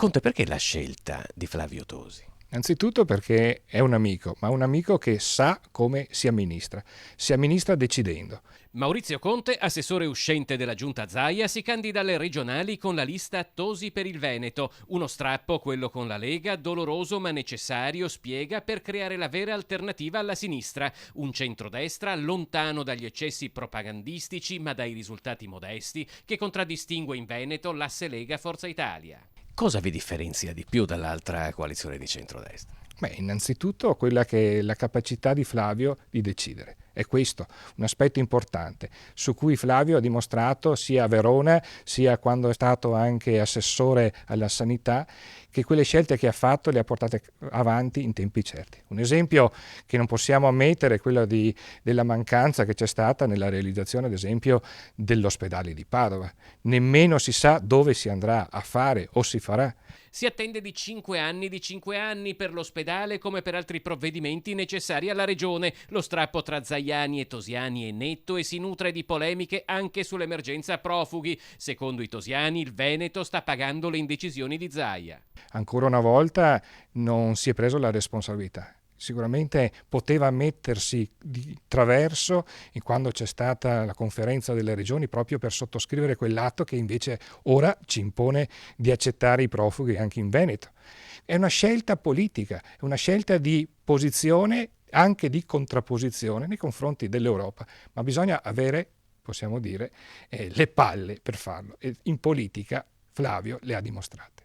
Conte, perché la scelta di Flavio Tosi? Innanzitutto perché è un amico, ma un amico che sa come si amministra decidendo. Maurizio Conte, assessore uscente della giunta Zaia, si candida alle regionali con la lista Tosi per il Veneto. Uno strappo, quello con la Lega, doloroso ma necessario, spiega, per creare la vera alternativa alla sinistra. Un centrodestra lontano dagli eccessi propagandistici ma dai risultati modesti, che contraddistingue in Veneto l'asse Lega-Forza Italia. Cosa vi differenzia di più dall'altra coalizione di centrodestra? Beh, innanzitutto quella che è la capacità di Flavio di decidere. È questo un aspetto importante su cui Flavio ha dimostrato sia a Verona sia quando è stato anche assessore alla sanità che quelle scelte che ha fatto le ha portate avanti in tempi certi. Un esempio che non possiamo ammettere è quello della mancanza che c'è stata nella realizzazione ad esempio dell'ospedale di Padova. Nemmeno si sa dove si andrà a fare o si farà. Si attende di 5 anni per l'ospedale come per altri provvedimenti necessari alla regione. Lo strappo tra Zaiani e Tosiani è netto e si nutre di polemiche anche sull'emergenza profughi. Secondo i tosiani il Veneto sta pagando le indecisioni di Zaia. Ancora una volta non si è preso la responsabilità. Sicuramente poteva mettersi di traverso quando c'è stata la conferenza delle regioni proprio per sottoscrivere quell'atto che invece ora ci impone di accettare i profughi anche in Veneto. È una scelta politica, è una scelta di posizione, anche di contrapposizione nei confronti dell'Europa, ma bisogna avere, possiamo dire, le palle per farlo e in politica Flavio le ha dimostrate.